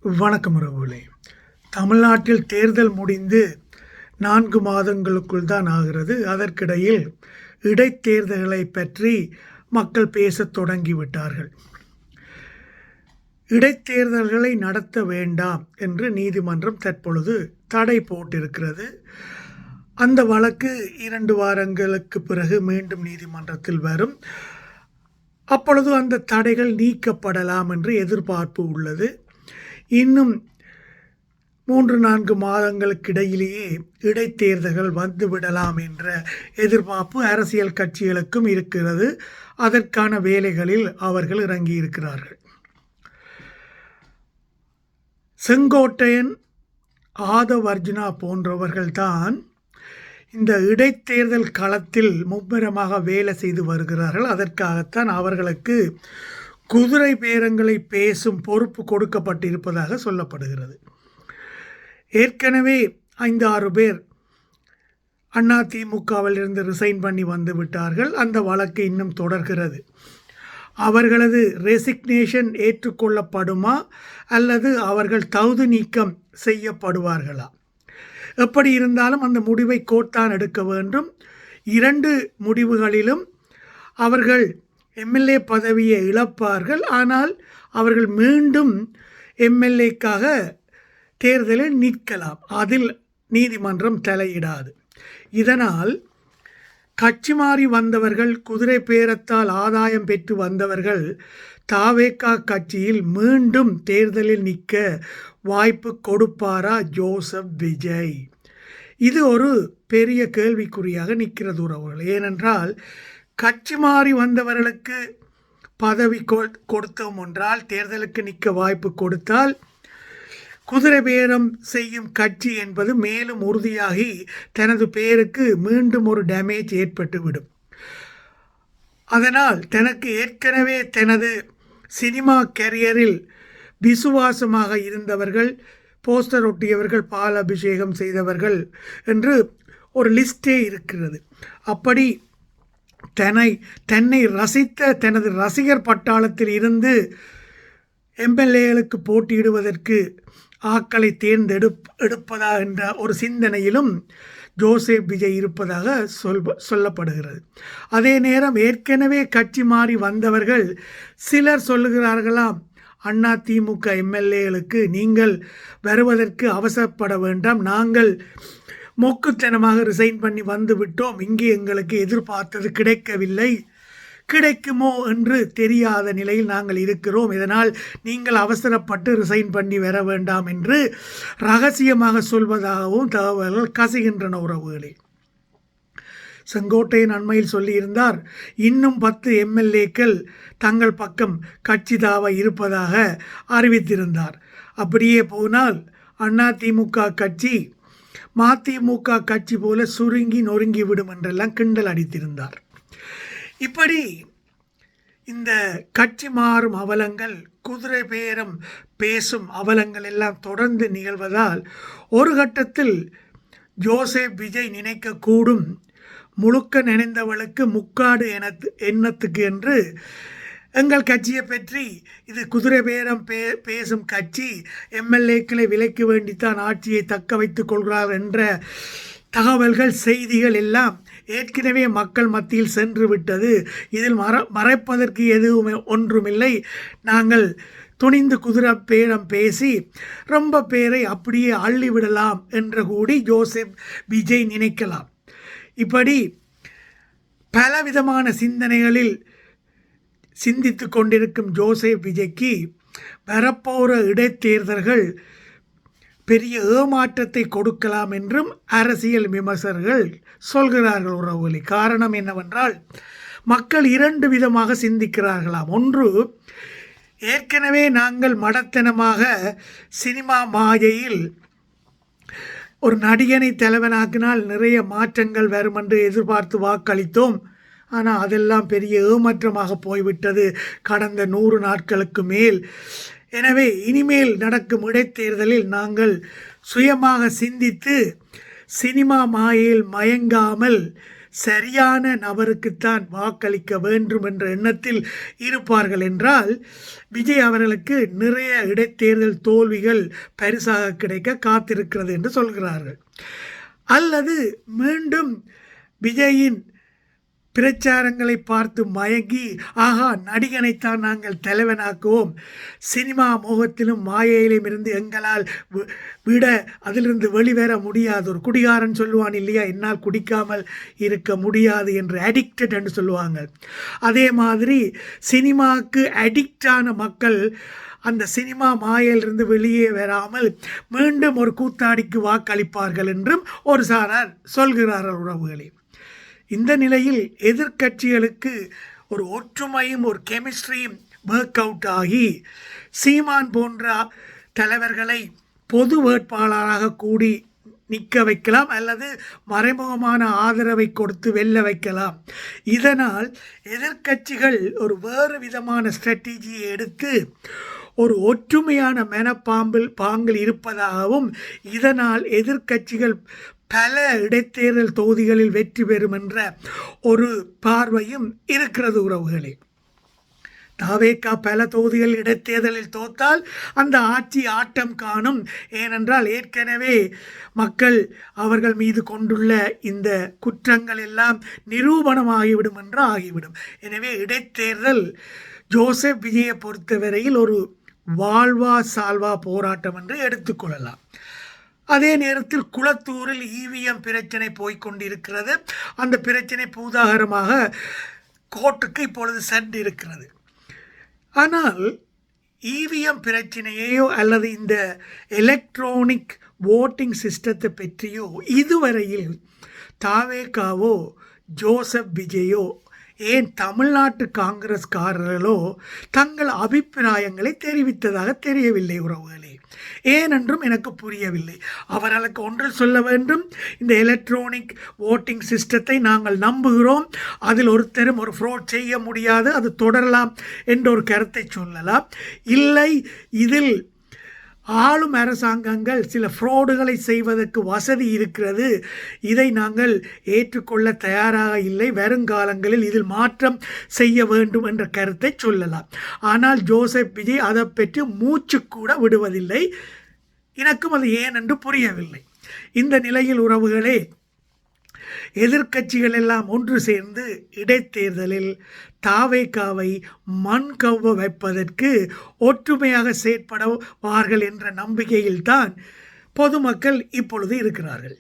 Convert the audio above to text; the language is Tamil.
வணக்கம் உறவுகளே. தமிழ்நாட்டில் தேர்தல் முடிந்து 4 மாதங்களுக்குள் தான் ஆகிறது. அதற்கிடையில் இடைத்தேர்தல்களை பற்றி மக்கள் பேசத் தொடங்கிவிட்டார்கள். இடைத்தேர்தல்களை நடத்த வேண்டாம் என்று நீதிமன்றம் தற்பொழுது தடை போட்டிருக்கிறது. அந்த வழக்கு 2 வாரங்களுக்கு பிறகு மீண்டும் நீதிமன்றத்தில் வரும். அப்பொழுது அந்த தடைகள் நீக்கப்படலாம் என்று எதிர்பார்ப்பு உள்ளது. இன்னும் 3-4 மாதங்களுக்கு இடையிலேயே இடைத்தேர்தல்கள் வந்துவிடலாம் என்ற எதிர்பார்ப்பு அரசியல் கட்சிகளுக்கும் இருக்கிறது. அதற்கான வேலைகளில் அவர்கள் இறங்கியிருக்கிறார்கள். செங்கோட்டையன், ஆதவ் அர்ஜுனா போன்றவர்கள்தான் இந்த இடைத்தேர்தல் களத்தில் மும்முரமாக வேலை செய்து வருகிறார்கள். அதற்காகத்தான் அவர்களுக்கு குதிரை பேரங்களை பேசும் பொறுப்பு கொடுக்கப்பட்டிருப்பதாக சொல்லப்படுகிறது. ஏற்கனவே 5-6 பேர் அதிமுகவில் இருந்து ரிசைன் பண்ணி வந்து விட்டார்கள். அந்த வழக்கு இன்னும் தொடர்கிறது. அவர்களது ரெசிக்னேஷன் ஏற்றுக்கொள்ளப்படுமா அல்லது அவர்கள் தகுதி நீக்கம் செய்யப்படுவார்களா? எப்படி இருந்தாலும் அந்த முடிவை கோர்ட்தான் எடுக்க வேண்டும். 2 முடிவுகளிலும் அவர்கள் எம்எல்ஏ பதவியை இழப்பார்கள். ஆனால் அவர்கள் மீண்டும் எம்எல்ஏக்காக தேர்தலில் நிற்கலாம். அதில் நீதிமன்றம் தலையிடாது. இதனால் கட்சி மாறி வந்தவர்கள், குதிரை பேரத்தால் ஆதாயம் பெற்று வந்தவர்கள் தாவேகா கட்சியில் மீண்டும் தேர்தலில் நிற்க வாய்ப்பு கொடுப்பாரா ஜோசப் விஜய்? இது ஒரு பெரிய கேள்விக்குறியாக நிற்கிறது உறவுகள். ஏனென்றால் கட்சி மாறி வந்தவர்களுக்கு பதவி கொடுத்தோம் என்றால், தேர்தலுக்கு நிற்க வாய்ப்பு கொடுத்தால், குதிரை பேரம் செய்யும் கட்சி என்பது மேலும் உறுதியாகி தனது பெயருக்கு மீண்டும் ஒரு டேமேஜ் ஏற்பட்டுவிடும். அதனால் தனக்கு ஏற்கனவே தனது சினிமா கரியரில் விசுவாசமாக இருந்தவர்கள், போஸ்டர் ஒட்டியவர்கள், பால் அபிஷேகம் செய்தவர்கள் என்று ஒரு லிஸ்டே இருக்கிறது. அப்படி தன்னை ரசித்த தனது ரசிகர் பட்டாளத்தில் இருந்து எம்எல்ஏகளுக்கு போட்டியிடுவதற்கு ஆக்களை தேர்ந்தெடுப்பதா என்ற ஒரு சிந்தனையிலும் ஜோசப் விஜய் இருப்பதாக சொல்லப்படுகிறது. அதே நேரம் ஏற்கனவே கட்சி மாறி வந்தவர்கள் சிலர் சொல்லுகிறார்களாம், அதிமுக எம்எல்ஏகளுக்கு நீங்கள் வருவதற்கு அவசரப்பட வேண்டாம், நாங்கள் மொக்குத்தனமாக ரிசைன் பண்ணி வந்து விட்டோம், இங்கே எங்களுக்கு எதிர்பார்த்தது கிடைக்கவில்லை, கிடைக்குமோ என்று தெரியாத நிலையில் நாங்கள் இருக்கிறோம், இதனால் நீங்கள் அவசரப்பட்டு ரிசைன் பண்ணி வர வேண்டாம் என்று ரகசியமாக சொல்வதாகவும் தகவல்கள் கசிகின்றன உறவுகளே. செங்கோட்டையன் அண்மையில் சொல்லியிருந்தார், இன்னும் 10 எம்எல்ஏக்கள் தங்கள் பக்கம் கட்சி தாவ இருப்பதாக அறிவித்திருந்தார். அப்படியே போனால் அதிமுக கட்சி மதிமுக கட்சி போல சுருங்கி நொறுங்கி விடும் என்றெல்லாம் கிண்டல் அடித்திருந்தார். இப்படி இந்த கட்சி மாறும் அவலங்கள், குதிரை பேரம் பேசும் அவலங்கள் எல்லாம் தொடர்ந்து நிகழ்வதால் ஒரு கட்டத்தில் ஜோசப் விஜய் நினைக்கக்கூடும், முழுக்க நினைந்தவளுக்கு முக்காடு எண்ணத்துக்கு என்று எங்கள் கட்சியை பற்றி இது குதிரை பேரம் பேசும் கட்சி, எம்எல்ஏக்களை விலைக்கு வேண்டித்தான் ஆட்சியை தக்க வைத்துக் கொள்கிறார் என்ற தகவல்கள், செய்திகள் எல்லாம் ஏற்கனவே மக்கள் மத்தியில் சென்று விட்டது. இதில் மறைப்பதற்கு எதுவுமே ஒன்றுமில்லை. நாங்கள் துணிந்து குதிரை பேரம் பேசி ரொம்ப பேரை அப்படியே அள்ளிவிடலாம் என்று கூடி ஜோசப் விஜய் நினைக்கலாம். இப்படி பலவிதமான சிந்தனைகளில் சிந்தித்து கொண்டிருக்கும் ஜோசப் விஜய்க்கு வரப்போகிற இடைத்தேர்தல்கள் பெரிய ஏமாற்றத்தை கொடுக்கலாம் என்றும் அரசியல் விமர்சகர்கள் சொல்கிறார்கள் உறவுகளை. காரணம் என்னவென்றால், மக்கள் 2 விதமாக சிந்திக்கிறார்களாம். ஒன்று, ஏற்கனவே நாங்கள் மடத்தனமாக சினிமா மாயையில் ஒரு நடிகனை தலைவனாக்கினால் நிறைய மாற்றங்கள் வரும் என்று எதிர்பார்த்து வாக்களித்தோம். ஆனால் அதெல்லாம் பெரிய ஏமாற்றமாக போய்விட்டது கடந்த 100 நாட்களுக்கு மேல். எனவே இனிமேல் நடக்கும் இடைத்தேர்தலில் நாங்கள் சுயமாக சிந்தித்து சினிமா மாயையில் மயங்காமல் சரியான நபருக்குத்தான் வாக்களிக்க வேண்டும் என்ற எண்ணத்தில் இருப்பார்கள் என்றால் விஜய் அவர்களுக்கு நிறைய இடைத்தேர்தல் தோல்விகள் பரிசாக கிடைக்க காத்திருக்கிறது என்று சொல்கிறார்கள். அல்லது மீண்டும் விஜயின் பிரச்சாரங்களை பார்த்து மயங்கி ஆகா நடிகனைத்தான் நாங்கள் தலைவனாக்குவோம், சினிமா மோகத்திலும் மாயையிலும் இருந்து எங்களால் விட அதிலிருந்து வெளிவர முடியாது, ஒரு குடிகாரன் சொல்லுவான் இல்லையா, என்னால் குடிக்காமல் இருக்க முடியாது என்று அடிக்டட் என்று சொல்லுவாங்க. அதே மாதிரி சினிமாவுக்கு அடிக்டான மக்கள் அந்த சினிமா மாயிலிருந்து வெளியே வராமல் மீண்டும் ஒரு கூத்தாடிக்கு வாக்களிப்பார்கள் என்றும் ஒரு சாரார் சொல்கிறார்கள் உறவுகளே. இந்த நிலையில் எதிர்க்கட்சிகளுக்கு ஒரு ஒற்றுமையும் ஒரு கெமிஸ்ட்ரியும் ஒர்க் அவுட் ஆகி சீமான் போன்ற தலைவர்களை பொது வேட்பாளராக கூடி நிற்க வைக்கலாம் அல்லது மறைமுகமான ஆதரவை கொடுத்து வெல்ல வைக்கலாம். இதனால் எதிர்க்கட்சிகள் ஒரு வேறு விதமான ஸ்ட்ராட்டஜியை எடுத்து ஒரு ஒற்றுமையான பாங்கில் இருப்பதாகவும் இதனால் எதிர்க்கட்சிகள் பல இடைத்தேர்தல் தொகுதிகளில் வெற்றி பெறும் என்ற ஒரு பார்வையும் இருக்கிறது உறவுகளே. தாவேகா பல தொகுதிகள் இடைத்தேர்தலில் தோத்தால் அந்த ஆட்சி ஆட்டம் காணும். ஏனென்றால் ஏற்கனவே மக்கள் அவர்கள் மீது கொண்டுள்ள இந்த குற்றங்கள் எல்லாம் நிரூபணமாகிவிடும் என்று ஆகிவிடும். எனவே இடைத்தேர்தல் ஜோசப் விஜயை பொறுத்தவரையில் ஒரு வாழ்வா சால்வா போராட்டம் என்று எடுத்துக்கொள்ளலாம். அதே நேரத்தில் குளத்தூரில் இவிஎம் பிரச்சனை போய்கொண்டிருக்கிறது. அந்த பிரச்சனை பூதாகரமாக கோர்ட்டுக்கு இப்பொழுது சென்று இருக்கிறது. ஆனால் இவிஎம் பிரச்சனையோ அல்லது இந்த எலக்ட்ரானிக் ஓட்டிங் சிஸ்டத்தை பற்றியோ இதுவரையில் தாவேகாவோ ஜோசப் விஜயோ ஏன் தமிழ்நாட்டு காங்கிரஸ்காரர்களோ தங்கள் அபிப்பிராயங்களை தெரிவித்ததாக தெரியவில்லை உறவுகளே. ஏனென்றும் எனக்கு புரியவில்லை. அவர்களுக்கு ஒன்று சொல்ல வேண்டும், இந்த எலக்ட்ரானிக் ஓட்டிங் சிஸ்டத்தை நாங்கள் நம்புகிறோம், அதில் ஒருத்தரும் ஒரு ஃப்ராட் செய்ய முடியாது, அது தொடரலாம் என்ற ஒரு கருத்தை சொல்லலாம். இல்லை, இதில் ஆளும் அரசாங்கங்கள் சில ஃப்ராடுகளை செய்வதற்கு வசதி இருக்கிறது, இதை நாங்கள் ஏற்றுக்கொள்ள தயாராக இல்லை, வருங்காலங்களில் இதில் மாற்றம் செய்ய வேண்டும் என்ற கருத்தை சொல்லலாம். ஆனால் ஜோசப் விஜய் அதை பற்றி மூச்சு கூட விடுவதில்லை. எனக்கும் அது ஏன் என்று புரியவில்லை. இந்த நிலையில் உறவுகளே, எதிர்க்கட்சிகள் எல்லாம் ஒன்று சேர்ந்து இடைத்தேர்தலில் தாவேகாவை மண் கவ்வ வைப்பதற்கு ஒற்றுமையாக செயற்படுவார்கள் என்ற நம்பிக்கையில்தான் பொதுமக்கள் இப்பொழுது இருக்கிறார்கள்.